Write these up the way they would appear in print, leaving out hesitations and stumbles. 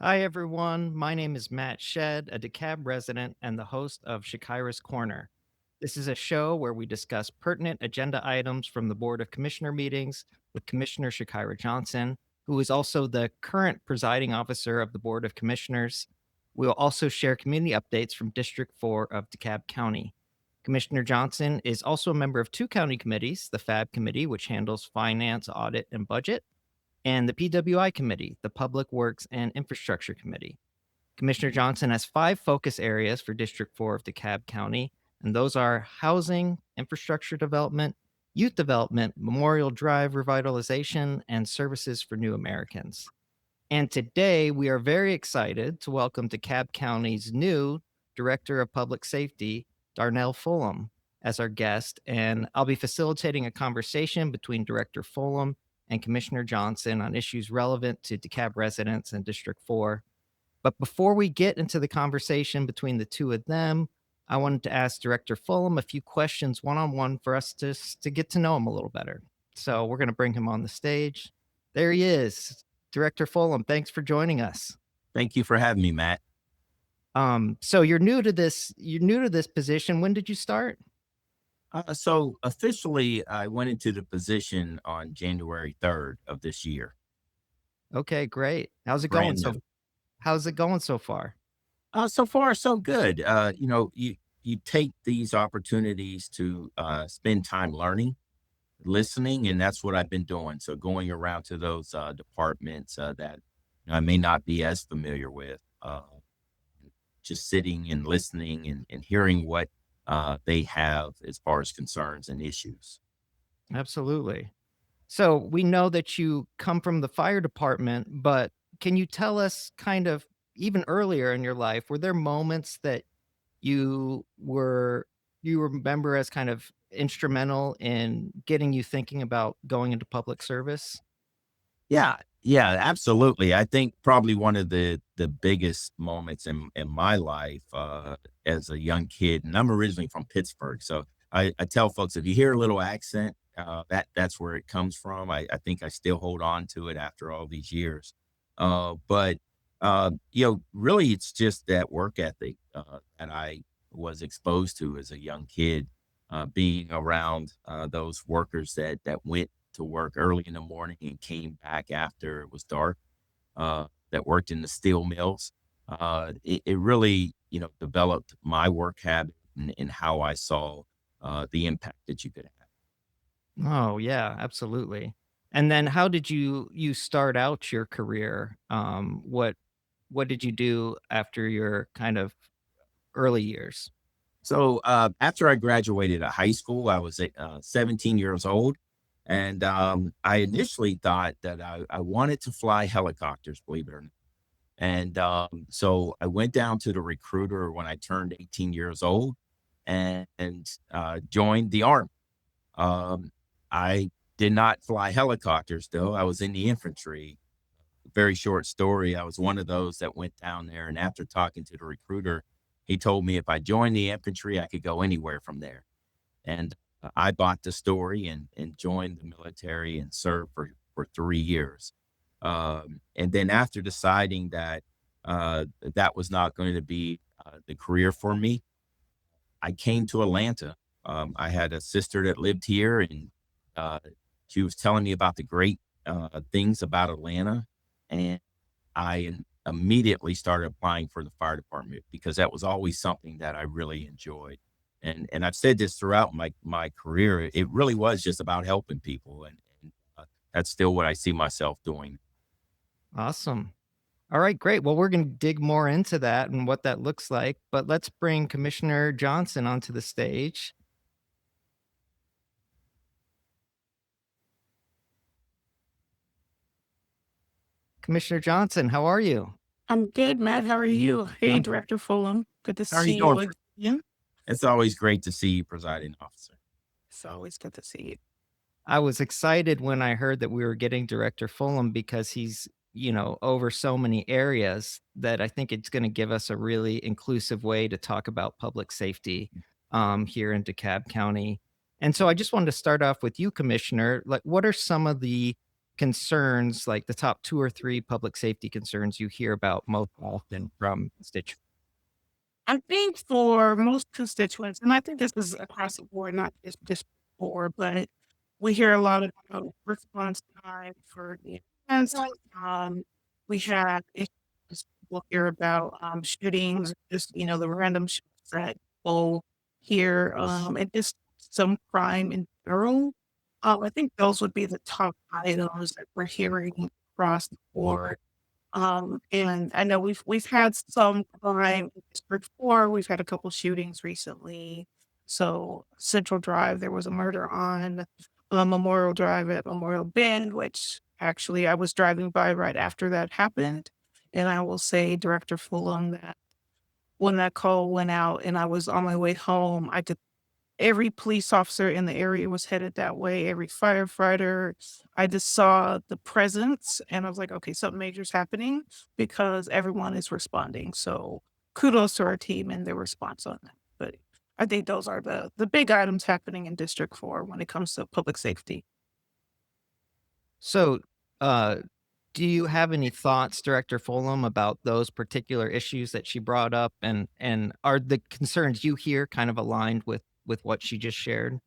Hi, everyone. My name is Matt Shed, a DeKalb resident and the host of Shakira's Corner. This is a show where we discuss pertinent agenda items from the Board of Commissioner meetings with Commissioner Chakira Johnson, who is also the current presiding officer of the Board of Commissioners. We'll also share community updates from District 4 of DeKalb County. Commissioner Johnson is also a member of two county committees, the FAB Committee, which handles finance, audit, and budget, and the PWI Committee, the Public Works and Infrastructure Committee. Commissioner Johnson has five focus areas for District 4 of DeKalb County, and those are housing, infrastructure development, youth development, Memorial Drive revitalization, and services for new Americans. And today we are very excited to welcome DeKalb County's new Director of Public Safety, Darnell Fullum, as our guest. And I'll be facilitating a conversation between Director Fullum and Commissioner Johnson on issues relevant to DeKalb residents in District 4. But before we get into the conversation between the two of them, I wanted to ask Director Fullum a few questions one-on-one for us to get to know him a little better. So we're going to bring him on the stage. There he is. Director Fullum, thanks for joining us. Thank you for having me, Matt. So you're new to this position. When did you start? So officially, I went into the position on January 3rd of this year. Okay, great. Brand new. How's it going so far? So far, so good. You take these opportunities to spend time learning, listening, and that's what I've been doing. So going around to those departments that I may not be as familiar with, just sitting and listening and hearing what they have as far as concerns and issues. Absolutely. So we know that you come from the fire department, but can you tell us kind of even earlier in your life, were there moments that you were you remember as kind of instrumental in getting you thinking about going into public service? Yeah, absolutely. I think probably one of the biggest moments in my life as a young kid, and I'm originally from Pittsburgh, so I tell folks if you hear a little accent, that's where it comes from. I think I still hold on to it after all these years. But really, it's just that work ethic that I was exposed to as a young kid, being around those workers that went to work early in the morning and came back after it was dark, that worked in the steel mills. It really, developed my work habit and how I saw the impact that you could have. Oh, yeah, absolutely. And then how did you start out your career? What did you do after your kind of early years? So after I graduated high school, I was 17 years old. And I initially thought that I wanted to fly helicopters, believe it or not. And so I went down to the recruiter when I turned 18 years old and joined the Army. I did not fly helicopters, though. I was in the infantry. Very short story. I was one of those that went down there. And after talking to the recruiter, he told me if I joined the infantry, I could go anywhere from there. And I bought the story and joined the military and served for 3 years. And then after deciding that that was not going to be the career for me, I came to Atlanta. I had a sister that lived here, and uh, she was telling me about the great things about Atlanta. And I immediately started applying for the fire department because that was always something that I really enjoyed. And I've said this throughout my career. It really was just about helping people, and that's still what I see myself doing. Awesome. All right, great. Well, we're going to dig more into that and what that looks like, but let's bring Commissioner Johnson onto the stage. Commissioner Johnson, how are you? I'm good, Matt. How are you? Hey, I'm Director Fullum. Good to How are you see you doing? again. It's always great to see you, presiding officer. It's always good to see you. I was excited when I heard that we were getting Director Fulham because he's, over so many areas that I think it's going to give us a really inclusive way to talk about public safety here in DeKalb County. And so I just wanted to start off with you, Commissioner. Like, what are some of the concerns, like the top 2 or 3 public safety concerns you hear about most often from constituents? I think for most constituents, and I think this is across the board, not just this board, but we hear a lot about response time for the events. We have issues, we'll hear about shootings, just the random shootings that people hear, and just some crime in general. I think those would be the top items that we're hearing across the board. And I know we've had some crime in District 4. We've had a couple shootings recently. So Central Drive, there was a murder on Memorial Drive at Memorial Bend, which actually I was driving by right after that happened. And I will say, Director Fullum, that when that call went out and I was on my way home, I could every police officer in the area was headed that way, every firefighter. I just saw the presence and I was like, okay, something major's happening because everyone is responding. So kudos to our team and their response on that. But I think those are the big items happening in District 4 when it comes to public safety. So, uh, do you have any thoughts, Director Fulham, about those particular issues that she brought up, and are the concerns you hear kind of aligned with what she just shared?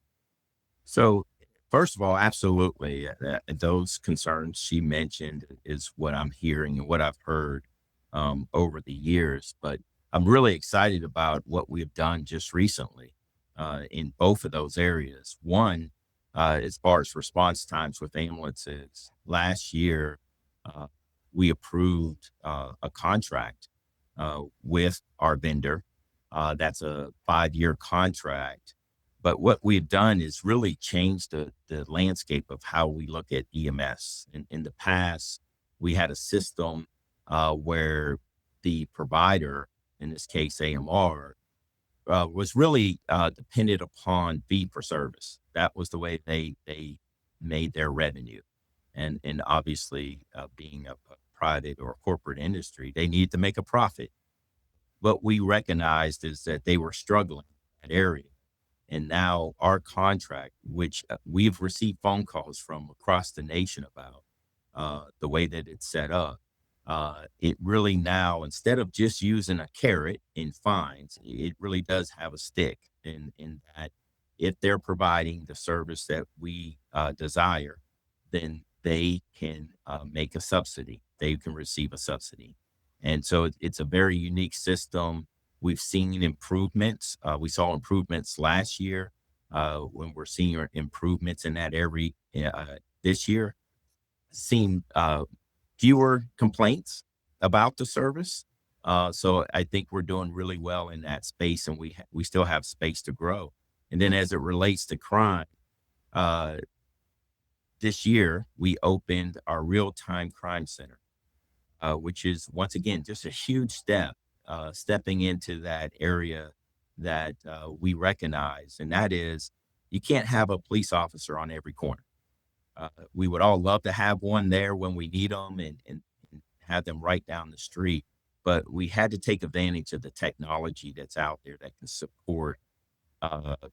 So, first of all, absolutely, those concerns she mentioned is what I'm hearing and what I've heard over the years. But I'm really excited about what we've done just recently in both of those areas. One, as far as response times with ambulances, last year uh, we approved a contract with our vendor. That's a 5-year contract, but what we've done is really changed the landscape of how we look at EMS. In the past, we had a system where the provider, in this case AMR, was really dependent upon fee for service. That was the way they made their revenue, and obviously being a private or corporate industry, they needed to make a profit. What we recognized is that they were struggling in that area. And now our contract, which we've received phone calls from across the nation about the way that it's set up, it really now, instead of just using a carrot in fines, it really does have a stick in that if they're providing the service that we desire, then they can make a subsidy. They can receive a subsidy. And so it's a very unique system. We've seen improvements. We saw improvements last year when we're seeing improvements in that every this year. Seen fewer complaints about the service. So I think we're doing really well in that space, and we still have space to grow. And then as it relates to crime, uh, this year we opened our real time crime center, which is once again just a huge step, stepping into that area that we recognize, and that is you can't have a police officer on every corner. We would all love to have one there when we need them and have them right down the street, but we had to take advantage of the technology that's out there that can support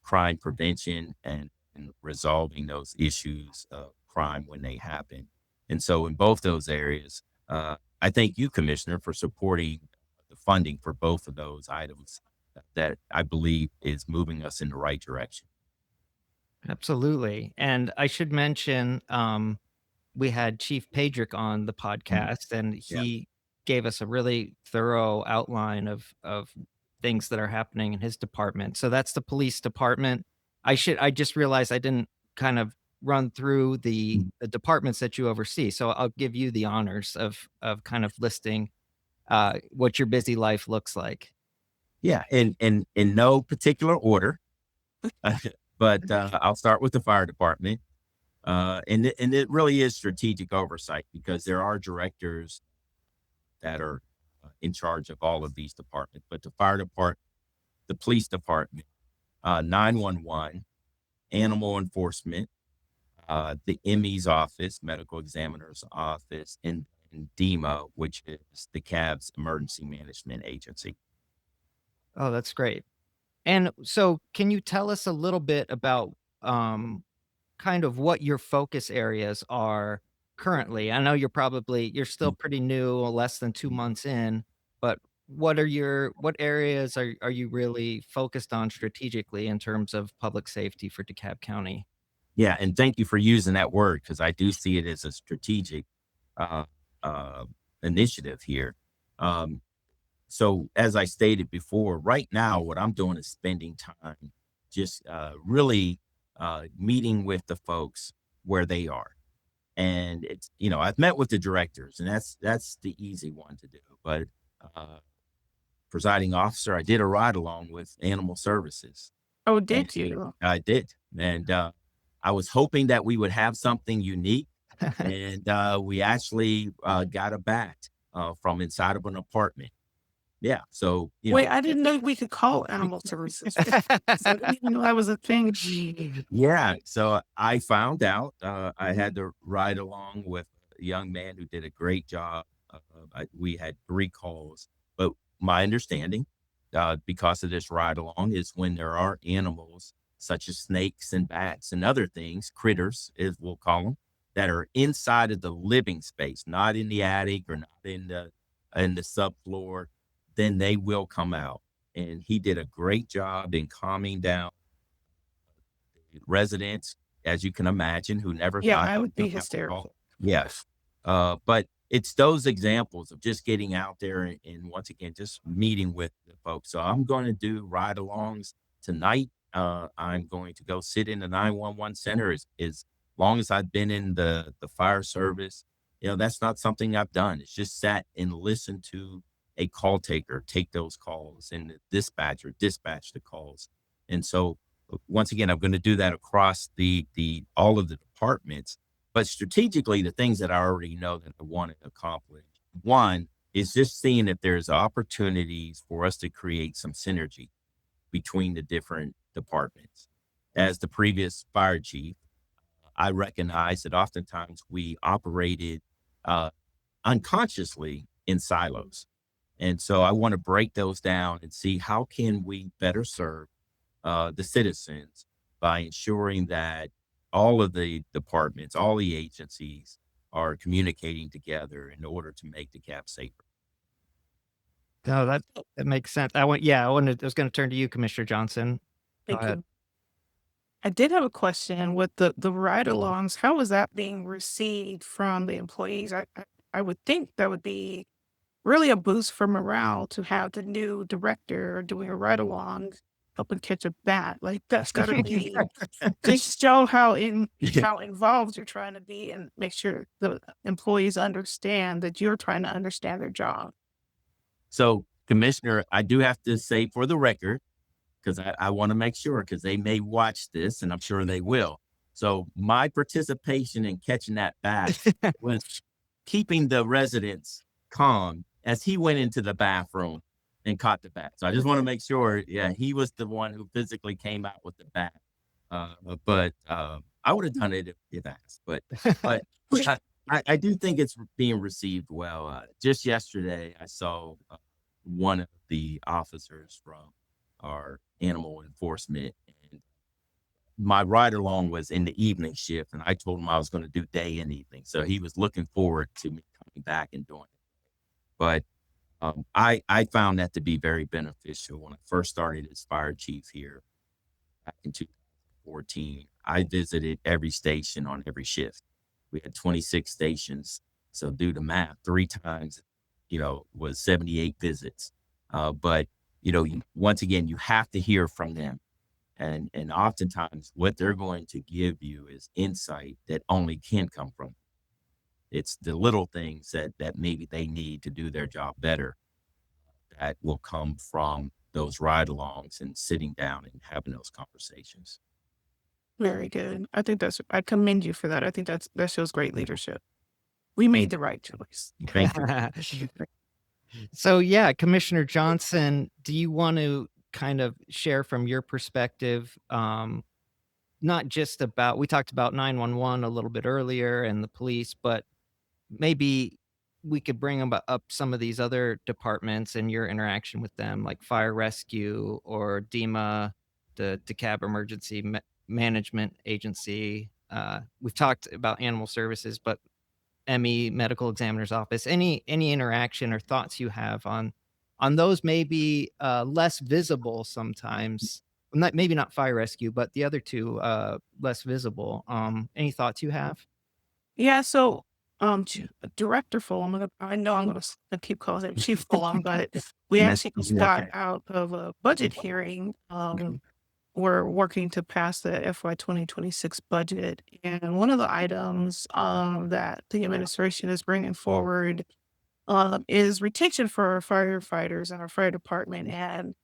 crime prevention and resolving those issues of crime when they happen. And so, in both those areas, I thank you, Commissioner, for supporting the funding for both of those items that I believe is moving us in the right direction. Absolutely. And I should mention, we had Chief Pedrick on the Mhm. podcast, and Yeah. he gave us a really thorough outline of things that are happening in his department. So that's the police department. I just realized I didn't kind of run through Mhm. the departments that you oversee. So I'll give you the honors of kind of listing what your busy life looks like. Yeah. And in no particular order, but I'll start with the fire department. And it really is strategic oversight because there are directors that are in charge of all of these departments. But the fire department, the police department, 911, animal enforcement, the ME's office, medical examiner's office, and DEMA, which is the CAB's emergency management agency. Oh, that's great. And so can you tell us a little bit about kind of what your focus areas are currently? I know you're still pretty new, less than 2 months in, but what areas are you really focused on strategically in terms of public safety for DeKalb County? Yeah, and thank you for using that word because I do see it as a strategic uh, uh, initiative here. Um, so, as I stated before, right now, what I'm doing is spending time just really meeting with the folks where they are. And it's, I've met with the directors, and that's the easy one to do. But uh, presiding officer, I did a ride along with animal services. Oh, And did you? I did. And I was hoping that we would have something unique. And we actually got a bat from inside of an apartment. Yeah. So, Wait, I didn't know we could call animal services. I didn't even know that was a thing. yeah. So I found out I had to ride along with a young man who did a great job. We had 3 calls, but my understanding, because of this ride along, is when there are animals such as snakes and bats and other things, critters, as we'll call them, that are inside of the living space, not in the attic or not in the subfloor, then they will come out. And he did a great job in calming down residents, as you can imagine, who never Yeah, thought I they would be would have to call. hysterical. Yes. But it's those examples of just getting out there and once again, just meeting with the folks. So I'm going to do ride alongs tonight. I'm going to go sit in the 911 center as long as I've been in the fire service. That's not something I've done. It's just sat and listened to a call taker take those calls and the dispatcher dispatch the calls. And so once again, I'm going to do that across the all of the departments, but strategically, the things that I already know that I want to accomplish. One is just seeing if there's opportunities for us to create some synergy between the different departments. As the previous fire chief, I recognize that oftentimes we operated uh, unconsciously in silos. And so I want to break those down and see how can we better serve the citizens by ensuring that all of the departments, all the agencies are communicating together in order to make the cap safer. No, that makes sense. I was gonna turn to you, Commissioner Johnson. Go Thank ahead. you. I did have a question with the ride-alongs. How is that being received from the employees? I would think that would be really a boost for morale to have the new director doing a ride-along, helping catch a bat. Like, that's gotta be just show Yeah. how involved you're trying to be and make sure the employees understand that you're trying to understand their job. So, Commissioner, I do have to say for the record, because I want to make sure, because they may watch this and I'm sure they will. So, my participation in catching that bat was keeping the residents calm as he went into the bathroom and caught the bat. So, I just want to make sure, yeah, he was the one who physically came out with the bat. But I would have done it if asked. But I do think it's being received well. Just yesterday, I saw one of the officers from our animal enforcement, and my ride along was in the evening shift, and I told him I was going to do day and evening, so he was looking forward to me coming back and doing it. But I found that to be very beneficial when I first started as fire chief here back in 2014. I visited every station on every shift. We had 26 stations. So do the math, 3 times, was 78 visits. But, once again, you have to hear from them. And oftentimes what they're going to give you is insight that only can come from. It's the little things that maybe they need to do their job better that will come from those ride alongs and sitting down and having those conversations. Very good. I commend you for that. I think that shows great leadership. We made the right choice. Thank you. So, yeah, Commissioner Johnson, do you want to kind of share from your perspective, not just about we talked about 911 a little bit earlier and the police, but maybe we could bring up some of these other departments and your interaction with them, like fire rescue or DEMA, the DeKalb Emergency Management Agency. We've talked about animal services, but ME medical examiner's office, any interaction or thoughts you have on those maybe less visible sometimes. Not maybe not fire rescue, but the other two less visible. Any thoughts you have? Yeah, so, Director Fullum, I know I'm gonna keep calling him Chief Fullum, but we That's actually just yeah. got out of a budget hearing. We're working to pass the FY 2026 budget, and one of the items, that the administration is bringing forward, is retention for our firefighters and our fire department. And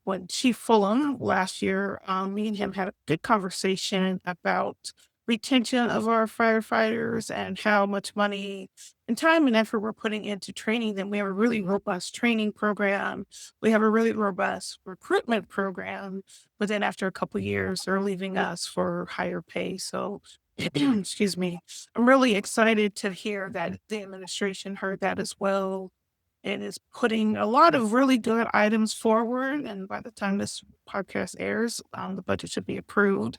when Chief Fulham last year, me and him had a good conversation about retention of our firefighters and how much money and time and effort we're putting into training them. We have a really robust training program. We have a really robust recruitment program, but then after a couple years, they're leaving us for higher pay. So, excuse me, I'm really excited to hear that the administration heard that as well and is putting a lot of really good items forward. And by the time this podcast airs, the budget should be approved.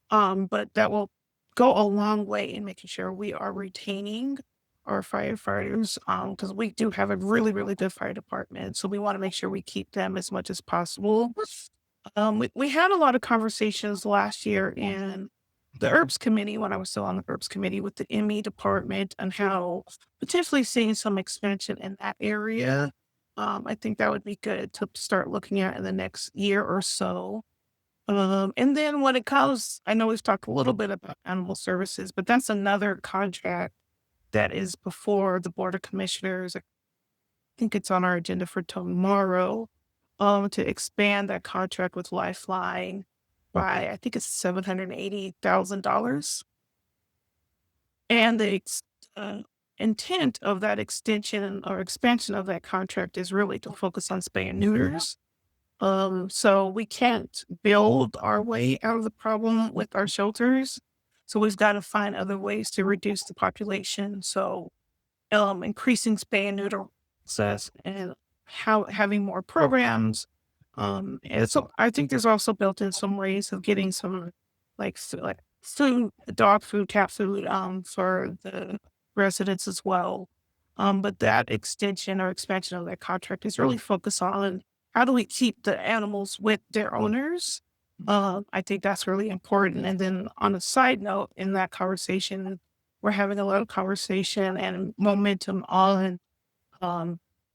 But that will go a long way in making sure we are retaining our firefighters, because we do have a really, really good fire department. So we want to make sure we keep them as much as possible. We had a lot of conversations last year in the herbs committee when I was still on the herbs committee with the ME department and how potentially seeing some expansion in that area. I think that would be good to start looking at in the next year or so. And then when it comes, I know we've talked a little bit about animal services, but that's another contract that is before the Board of Commissioners. I think it's on our agenda for tomorrow, to expand that contract with Lifeline by, I think it's $780,000. And the intent of that extension or expansion of that contract is really to focus on spay and neuters. So we can't build our way out of the problem with our shelters. So we've got to find other ways to reduce the population. So increasing spay and neuter access and having more programs. And so I think there's also built in some ways of getting some like food, dog food, cat food, for the residents as well. But that extension or expansion of that contract is really focused on how do we keep the animals with their owners. I think that's really important. And then on a side note, in that conversation, we're having a lot of conversation and momentum on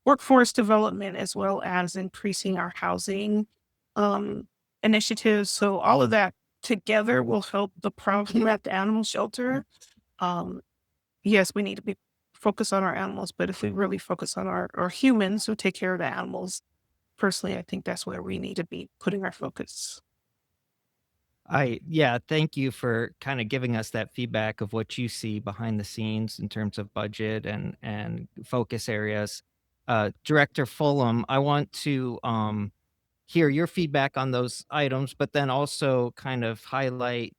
workforce development as well as increasing our housing initiatives. So all of that together will help the problem at the animal shelter. Yes, we need to be focused on our animals, but if we really focus on our humans who take care of the animals, personally, I think that's where we need to be putting our focus. Yeah, thank you for kind of giving us that feedback of what you see behind the scenes in terms of budget and focus areas. Director Fulham, I want to hear your feedback on those items, but then also kind of highlight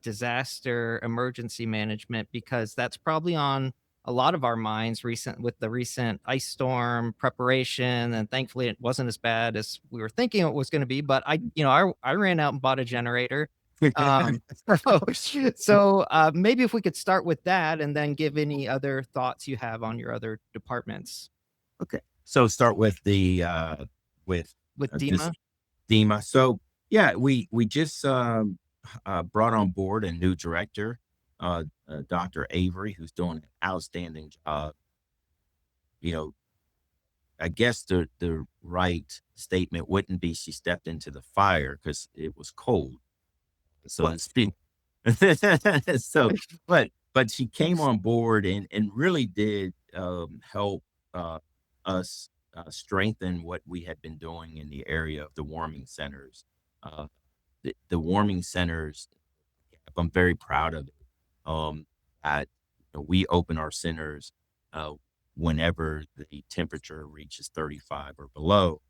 disaster emergency management, because that's probably on a lot of our minds with the recent ice storm preparation. And thankfully it wasn't as bad as we were thinking it was going to be, but I ran out and bought a generator. Um, so maybe if we could start with that and then give any other thoughts you have on your other departments. Okay. So start with the with With just DEMA. DEMA. So yeah, we just brought on board a new director, Dr. Avery, who's doing an outstanding job. You know, I guess the right statement wouldn't be she stepped into the fire because it was cold, so to speak. So, but she came on board and really did help us strengthen what we had been doing in the area of the warming centers. Uh, the warming centers, I'm very proud of it. At we open our centers whenever the temperature reaches 35 or below,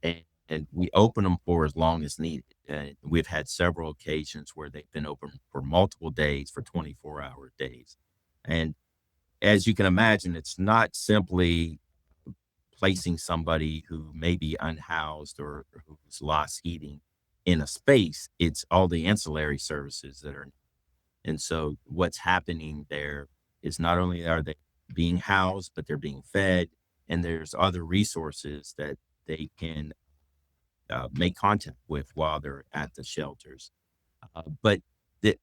and we open them for as long as needed. And we've had several occasions where they've been open for multiple days, for 24-hour days. And as you can imagine, it's not simply placing somebody who may be unhoused or who's lost heating in a space. It's all the ancillary services that are. And so what's happening there is not only are they being housed, but they're being fed, and there's other resources that they can make contact with while they're at the shelters. But the,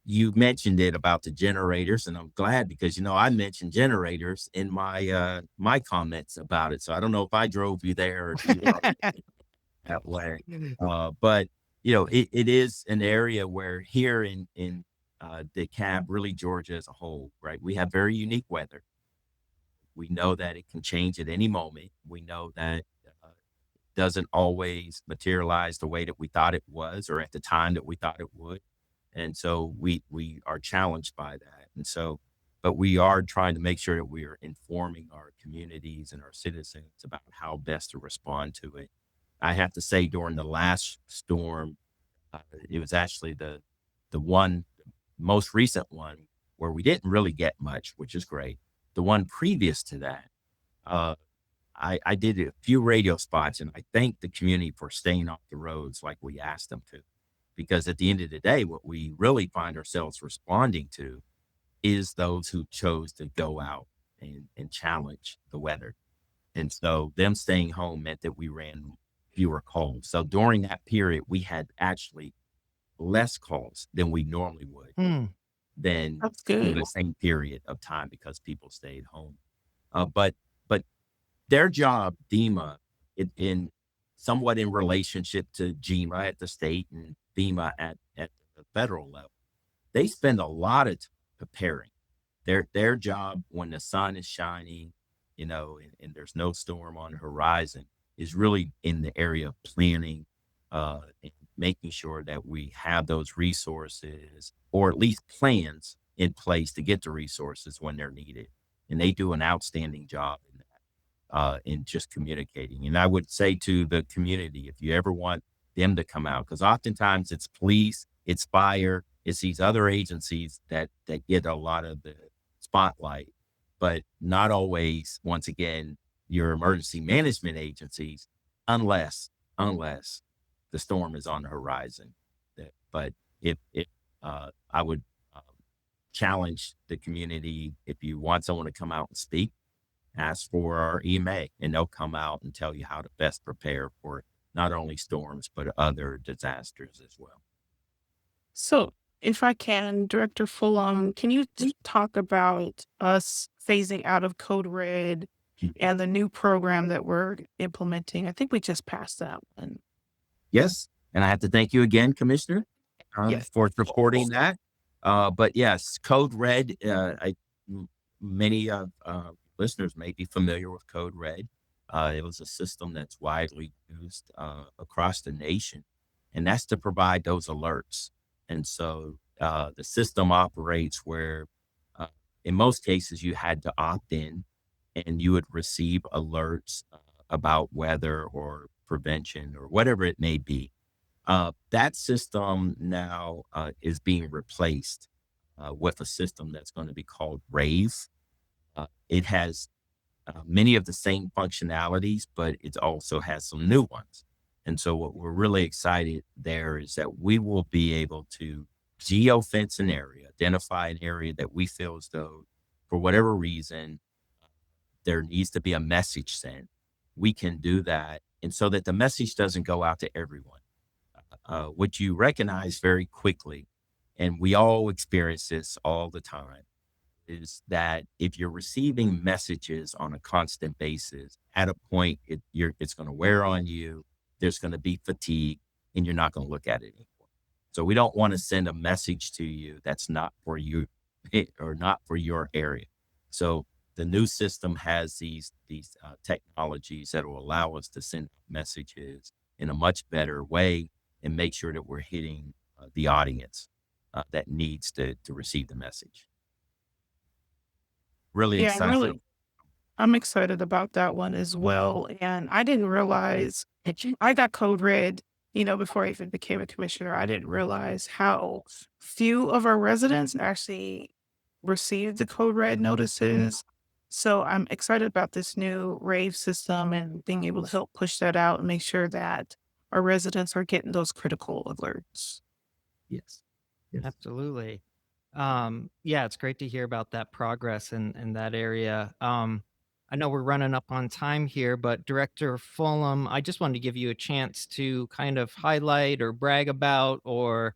you mentioned it about the generators, and I'm glad because I mentioned generators in my my comments about it. So I don't know if I drove you there or if you were that way. But it is an area where here in DeKalb, really Georgia as a whole, right? We have very unique weather. We know that it can change at any moment. We know that doesn't always materialize the way that we thought it was or at the time that we thought it would. And so we are challenged by that. And so, but we are trying to make sure that we are informing our communities and our citizens about how best to respond to it. I have to say, during the last storm, it was actually the one most recent one where we didn't really get much, which is great. The one previous to that, I did a few radio spots, and I thank the community for staying off the roads like we asked them to, because at the end of the day, what we really find ourselves responding to is those who chose to go out and challenge the weather. And so them staying home meant that we ran fewer calls. So during that period, we had actually less calls than we normally would than That's in good. the same period of time because people stayed home. But their job, DEMA, in somewhat in relationship to GEMA at the state and FEMA at the federal level, they spend a lot of time preparing. Their job when the sun is shining, and there's no storm on the horizon, is really in the area of planning, and making sure that we have those resources or at least plans in place to get the resources when they're needed. And they do an outstanding job in that, in just communicating. And I would say to the community, if you ever want them to come out, because oftentimes it's police, it's fire, it's these other agencies that get a lot of the spotlight, but not always, once again, your emergency management agencies, unless the storm is on the horizon. But if I would challenge the community, if you want someone to come out and speak, ask for our EMA, and they'll come out and tell you how to best prepare for not only storms, but other disasters as well. So, if I can, Director Fullum, can you just talk about us phasing out of Code Red and the new program that we're implementing? I think we just passed that one. Yes. And I have to thank you again, Commissioner, Yes. for supporting that. But yes, Code Red, many listeners may be familiar with Code Red. It was a system that's widely used across the nation, and that's to provide those alerts. And so the system operates where, in most cases, you had to opt in and you would receive alerts about weather or prevention or whatever it may be. That system now is being replaced with a system that's going to be called Rave. It has many of the same functionalities, but it also has some new ones. And so what we're really excited there is that we will be able to geofence an area, identify an area that we feel as though, for whatever reason, there needs to be a message sent. We can do that. And so that the message doesn't go out to everyone. What you recognize very quickly, and we all experience this all the time, is that if you're receiving messages on a constant basis, at a point it's going to wear on you. There's going to be fatigue, and you're not going to look at it anymore. So we don't want to send a message to you that's not for you or not for your area. So the new system has these technologies that will allow us to send messages in a much better way and make sure that we're hitting the audience that needs to receive the message. Really Yeah, excited. I'm excited about that one as well. And I didn't realize I got Code Red, before I even became a commissioner. I didn't realize how few of our residents actually received the Code Red notices. So I'm excited about this new Rave system and being able to help push that out and make sure that our residents are getting those critical alerts. Yes. Yes. Absolutely. Yeah, it's great to hear about that progress in that area. I know we're running up on time here, but Director Fulham, I just wanted to give you a chance to kind of highlight or brag about or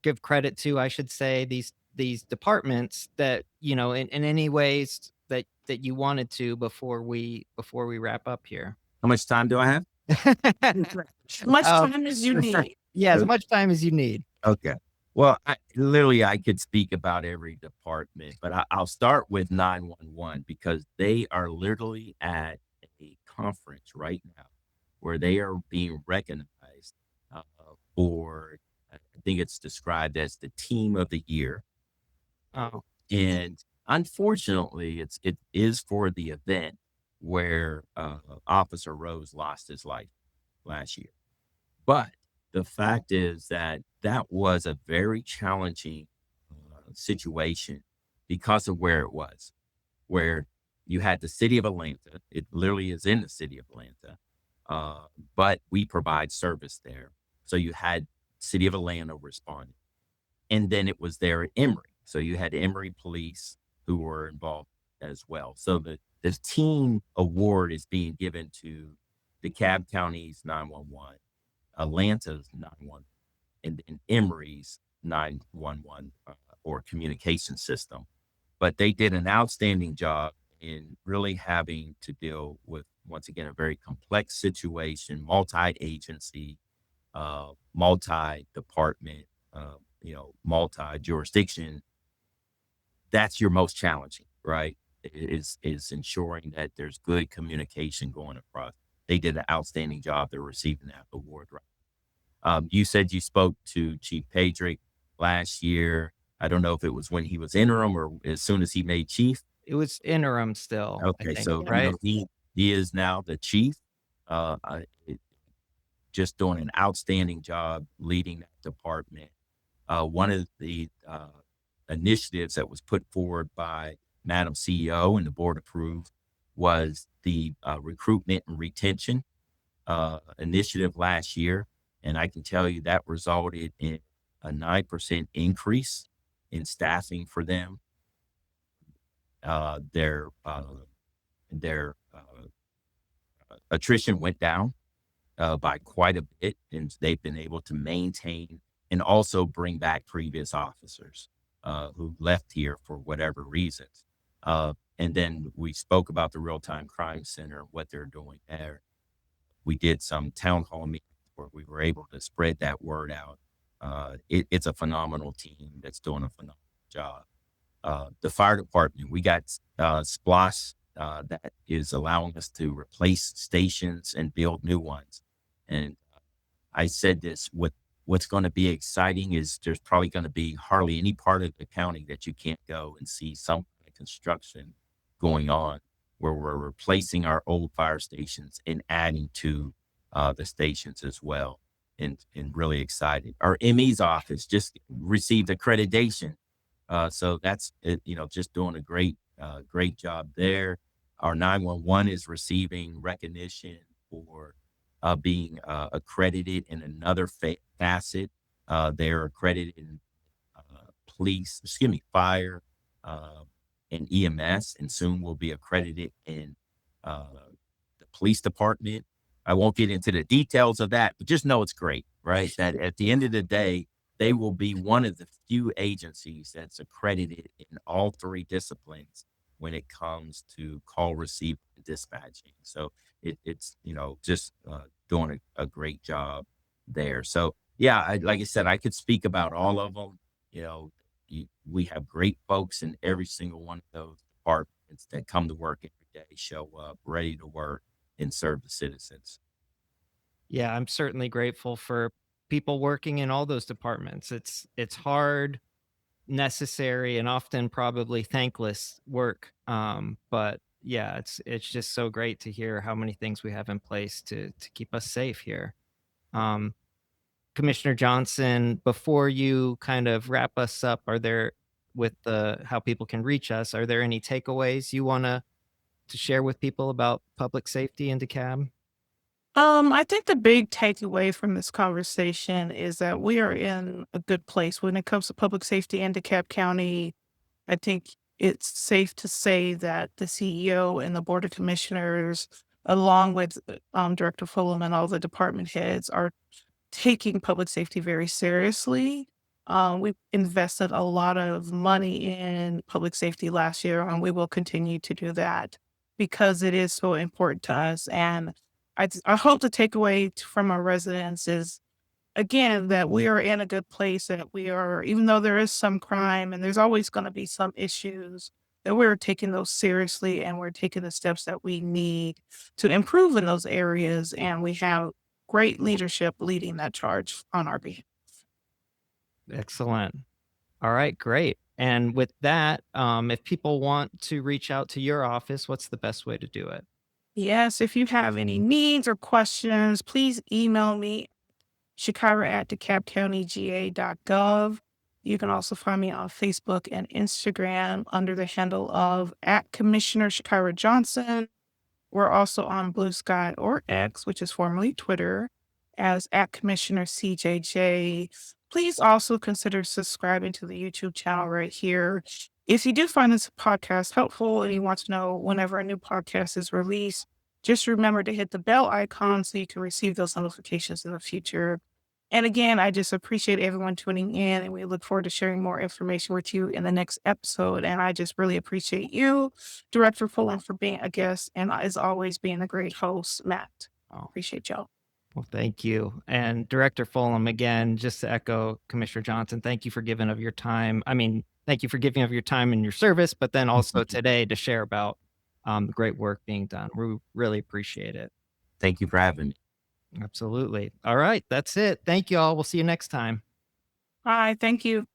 give credit to, I should say, these departments that, in any ways that you wanted to before we wrap up here. How much time do I have? As much Um, time as you need. yeah, as much time as you need. Okay. Well, I could speak about every department, but I'll start with 911 because they are literally at a conference right now where they are being recognized uh, for, I think it's described as the team of the year. Oh, And unfortunately, it is for the event where Officer Rose lost his life last year. But the fact is that that was a very challenging situation because of where it was, where you had the city of Atlanta. It literally is in the city of Atlanta, uh, but we provide service there. So you had city of Atlanta responding, and then it was there at Emory. So you had Emory police who were involved as well. So the team award is being given to DeKalb County's 911, Atlanta's 911, and Emory's 911 or communication system. But they did an outstanding job in really having to deal with, once again, a very complex situation, multi-agency, multi-department, multi-jurisdiction. That's your most challenging, right? Is ensuring that there's good communication going across. They did an outstanding job. They're receiving that award, right? You said you spoke to Chief Pedrick last year. I don't know if it was when he was interim or as soon as he made chief. it was interim still, I Okay, think, so right? he is now the chief. Just doing an outstanding job leading that department. One of the initiatives that was put forward by Madam CEO and the board approved was the recruitment and retention initiative last year. And I can tell you that resulted in a 9% increase in staffing for them. Their attrition went down by quite a bit, and they've been able to maintain and also bring back previous officers who left here for whatever reasons. And then we spoke about the Real Time Crime Center, what they're doing there. We did some town hall meetings where we were able to spread that word out. It's a phenomenal team that's doing a phenomenal job. The fire department, we got SPLOST that is allowing us to replace stations and build new ones. And I said this, what's going to be exciting is there's probably going to be hardly any part of the county that you can't go and see some kind of construction going on where we're replacing our old fire stations and adding to the stations as well. And really excited. Our ME's office just received accreditation. So that's it, just doing a great job there. Our 911 is receiving recognition for being accredited in another facet. They're accredited in fire and EMS, and soon will be accredited in the police department. I won't get into the details of that, but just know it's great, right? That at the end of the day, they will be one of the few agencies that's accredited in all three disciplines when it comes to call receive and dispatching. So it's just doing a great job there. So yeah, like I said, I could speak about all of them. We have great folks in every single one of those departments that come to work every day, show up, ready to work, and serve the citizens. Yeah, I'm certainly grateful for people working in all those departments. It's hard, necessary, and often probably thankless work. But yeah, it's just so great to hear how many things we have in place to keep us safe here. Um, Commissioner Johnson, before you kind of wrap us up, are there with the how people can reach us, are there any takeaways you want to share with people about public safety in DeKalb? I think the big takeaway from this conversation is that we are in a good place when it comes to public safety in DeKalb County. I think it's safe to say that the CEO and the Board of Commissioners, along with Director Fullum and all the department heads, are taking public safety very seriously. We've invested a lot of money in public safety last year, and we will continue to do that because it is so important to us. And I hope the takeaway from our residents is again that we are in a good place, that we are, even though there is some crime and there's always going to be some issues, that we're taking those seriously and we're taking the steps that we need to improve in those areas. And we have great leadership leading that charge on our behalf. Excellent. All right, great. And with that, if people want to reach out to your office, what's the best way to do it? Yes, if you have any needs or questions, please email me, shakira@DeKalbCountyGA.gov. You can also find me on Facebook and Instagram under the handle of @Commissioner Chakira Johnson. We're also on Blue Sky or X, which is formerly Twitter, as @Commissioner CJJ. Please also consider subscribing to the YouTube channel right here. If you do find this podcast helpful and you want to know whenever a new podcast is released, just remember to hit the bell icon so you can receive those notifications in the future. And again, I just appreciate everyone tuning in, and we look forward to sharing more information with you in the next episode. And I just really appreciate you, Director Fullum, for being a guest, and as always, being a great host, Matt. Oh, Appreciate y'all. well, thank you. And Director Fulham, again, just to echo Commissioner Johnson, thank you for giving of your time. I mean, thank you for giving of your time and your service, but then also today to share about the great work being done. We really appreciate it. Thank you for having me. Absolutely. All right, that's it. Thank you all. We'll see you next time. Bye. Thank you.